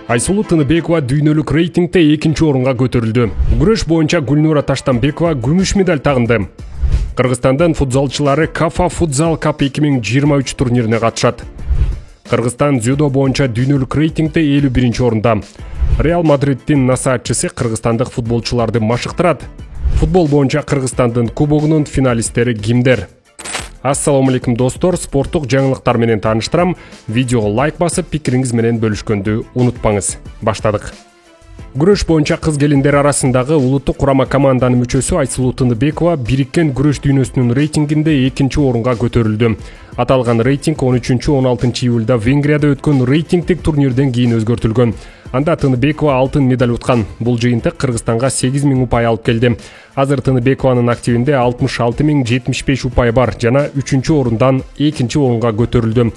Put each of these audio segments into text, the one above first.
Айсулуу Тыныбекова дүйнөлүк рейтингде 2-нчи орунга көтөрүлдү. Күрөш боюнча Гүлнура Таштанбекова күмүш медаль тагынды. Кыргызстандын футзалчылары Кафа Футзал Кап 2023 турнирине катышат. Кыргызстан дзюдо боюнча дүйнөлүк рейтингде 51-нчи орунда. Реал Мадриддин насаатчысы кыргызстандык футболчуларды машыктырат. Футбол боюнча Кыргызстандын кубогунун финалисттери кимдер? Ассаламу алейкум достор, спорттук жаңылыктар менен тааныштырам. Видеого лайк басып, пикириңиз менен бөлүшкөндү унутпаңыз. Баштадык. Күрөш боюнча кыз келиндер арасындагы улуттук курама команданын мүчөсү Айсулуу Тыныбекова бириккен күрөш дүйнөсүнүн рейтингинде 2-нчи орунга көтөрүлдү. Аталган рейтинг 13-16 июлда Венгрияда өткөн рейтингдик турнирден кийин өзгөртүлгөн. Анда Тыныбекова алтын медаль уткан. Бул жыйынтык Кыргызстанга 8000 упай алып келди. Азыр Тыныбекованын активинде 66075 упай бар жана 3-чү орундан 2-нчи орунга көтөрүлдү.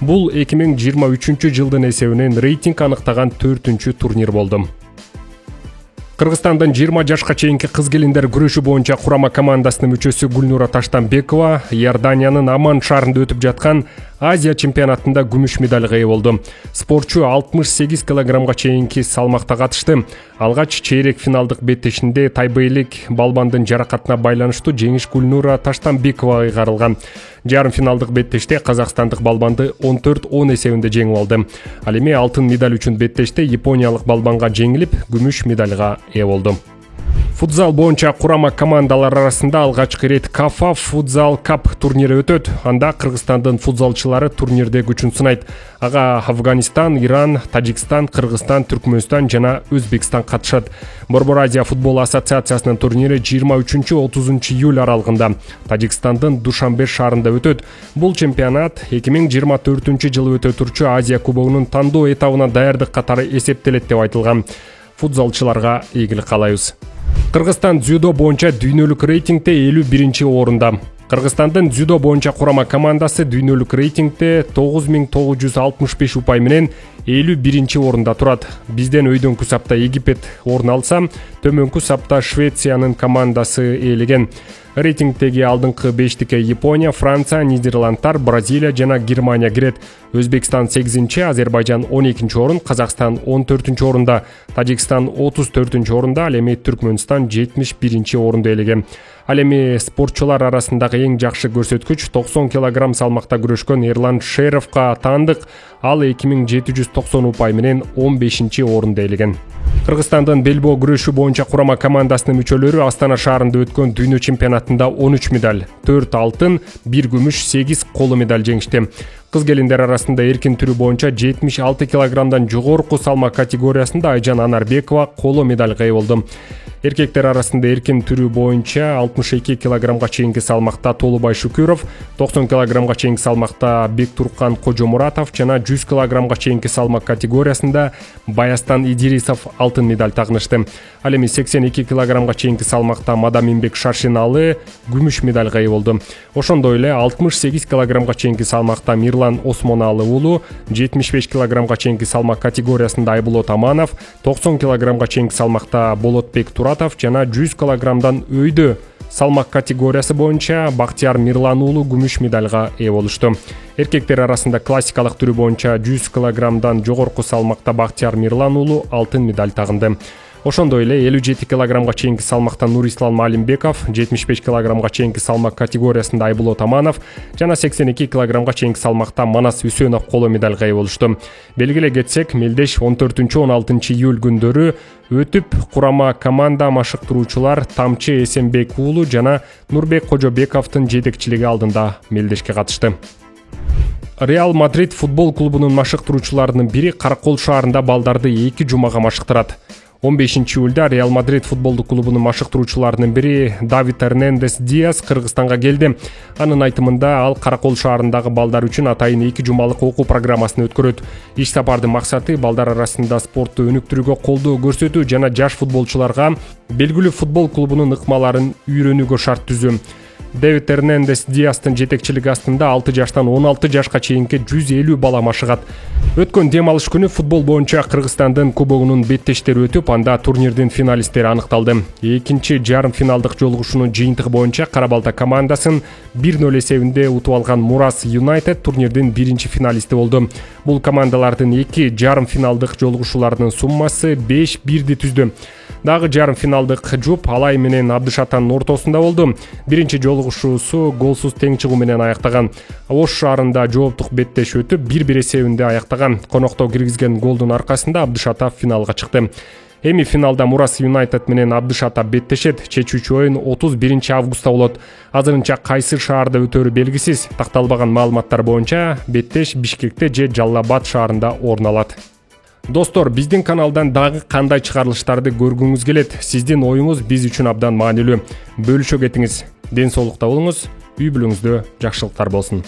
Бул 2023 жылдын эсебинен рейтинг аныктаган 4-чү турнир болду. Кыргызстандын 20 жашка чейинки кыз келиндер күрөшү боюнча курама командасынын мүчөсү Гүлнура Таштанбекова Иорданиянын Аман шаарында өтүп жаткан Азия чемпионатында күмүш медальга ээ болду. Спортчу 68 килограммга чейинки салмакта катышты. Алгач чейрек финалдык беттешинде тайбейлик балбандын жаракатына байланыштуу жеңиш Гүлнура Таштанбековага кайрылган. Жарым финалдык беттеште казакстандык балбанды 14-10 эсебинде жеңип алды. Ал эми алтын медаль үчүн беттеште япониялык балбанга жеңилип, күмүш медальга ээ болду. Футзал боюнча курама командалар арасында алгачкы ирет Кафа Футзал Кап турнири өтөт. Анда Кыргызстандын футзалчылары турнирде күчүн сынайт. Ага Афганистан, Иран, Тажикстан, Кыргызстан, Түркмөнстан жана Өзбекстан катышат. Борбор Азия футбол ассоциациясынын турнири 23-30 июль аралыгында Тажикстандын Душанбе шаарында өтөт. Бул чемпионат 2024 жылы өтө турчу Азия кубогунун тандоо этабына даярдык катары эсептелет деп айтылган. Футзалчыларга ийгилик каалайбыз. Кыргызстан дзюдо боюнча дүйнөлүк рейтингде 51-нчи орунда. Кыргызстандын дзюдо боюнча курама командасы дүйнөлүк рейтингде 9965 упай менен 51-нчи орунда турат. Бизден өйдөңкү сапта Египет орун алса, төмөнкү сапта Швециянын командасы ээлеген. Рейтингдеги алдыңкы бештикке Япония, Франция, Нидерландтар, Бразилия жана Германия кирет. Өзбекстан 8-нчи, Азербайжан 12-нчи орун, Казакстан 14-нчи орунда, Тажикстан 34-нчи орунда, ал эми Түркмөнстан 71-нчи орунду ээлеген. Ал эми спортчулар арасындагы эң жакшы көрсөткүч 90 кг салмакта күрөшкөн Эрлан Шеровго таандык. Ал 2790 упай менен 15-нчи орунду ээлеген. Кыргызстандын белбоо күрөшү боюнча курама командасынын мүчөлөрү Астана шаарында өткөн дүйнө чемпионатында 13 медаль, 4 алтын, 1 күмүш, 8 коло медаль жеңишти. Кыз келиндер арасында эркин түрү боюнча 76 килограммдан жогорку салмак категориясында Айжан Анарбекова коло медальга ээ болду. Эркектер арасында эркин түрү боюнча 62 килограммга чейинки салмакта Толубай Шүкүров, 90 килограммга чейинки салмакта Бектуркан Кожомуратов жана 100 килограммга чейинки салмак категориясында Баястан Идирисов алтын медаль тагынышты. Ал эми 82 килограммга чейинки салмакта Мадаминбек Шаршиналы күмүш медальга ээ болду. Ошондой эле 68 килограммга чейинки салмакта Мирлан Осмоналы уулу, 75 килограммга чейинки салмак категориясында Айболот Аманов, 90 килограммга чейинки салмакта Болотбек Туратов жана 100 килограммдан өйдө салмак категориясы боюнча Бактияр Мирлан уулу күмүш медальга ээ болушту. Эркектер арасында классикалык түрү боюнча 100 килограммдан жогорку салмакта Бактияр Мирлан уулу алтын медаль тагынды. Ошондой эле 57 килограммга чейинки салмакта Нурислам Малимбеков, 75 килограммга чейинки салмак категориясында Айболот Аманов жана 82 килограммга чейинки салмакта Манас Үсөнов коло медальга ээ болушту. Белгилей кетсек, Мелдеш 14-16 июль күндөрү өтүп, курама команда машыктыруучулар Тамчы Эсенбек уулу жана Нурбек Кожобековдун жетекчилиги алдында Мелдешке катышты. Реал Мадрид футбол клубунун машыктыруучуларынын бири Каракол шаарында балдарды 2 жумага машыктырат. 15 июлда Реал Мадрид футболдук клубунун машыктыруучуларынын бири Давид Эрнандес Диас Кыргызстанга келди. Анын айтымында ал Каракол шаарындагы балдар үчүн атайын 2 жумалык окуу программасын өткөрөт. Иш сапардын максаты балдар арасында спортту өнүктүрүүгө колдоо көрсөтүү жана жаш футболчуларга белгилүү футбол клубунун ыкмаларын үйрөнүүгө шарт түзүү. Дэвид Эрнандес Диастын жетекчилиги астында 6 жаштан 16 жашка чейинки 150 бала машыгат. Өткөн дем алыш күнү футбол боюнча Кыргызстандын кубогунун беттештери өтүп, анда турнирдин финалисттери аныкталды. Экинчи жарым финалдык жолугушуунун жыйынтыгы боюнча Кара Балта командасын 1-0 эсебинде утуп алган Мурас Юнайтед турнирдин биринчи финалисти болду. Бул командалардын эки жарым финалдык жолугушууларынын суммасы 5-1 түздү. Дагы жарым финалдык жуп Алай менен Абдышатанын ортосунда болду. Биринчи жолугушуусу голсуз тең чыгуу менен аяктаган. Ош шаарында жооптук беттеш өтүп 1-1 эсебинде аяктаган. Конокто киргизген голдун аркасында Абдышатов финалга чыкты. Эми финалда Мурас Юнайтед менен Абдышатов беттешет. Чечүүчү оюн 31 августта болот. Азырынча кайсы шаарда өтөрү белгисиз. Такталбаган маалыматтар боюнча беттеш Бишкекте же Жалал Абад шаарында орун алат. Достор, биздин каналдан дагы кандай чыгарылыштарды көргүңүз келет? Сиздин оюңуз биз үчүн абдан маанилүү. Бөлүшө кетиңиз. Ден соолукта болуңуз, үй бүлөңүздө жакшылыктар болсун.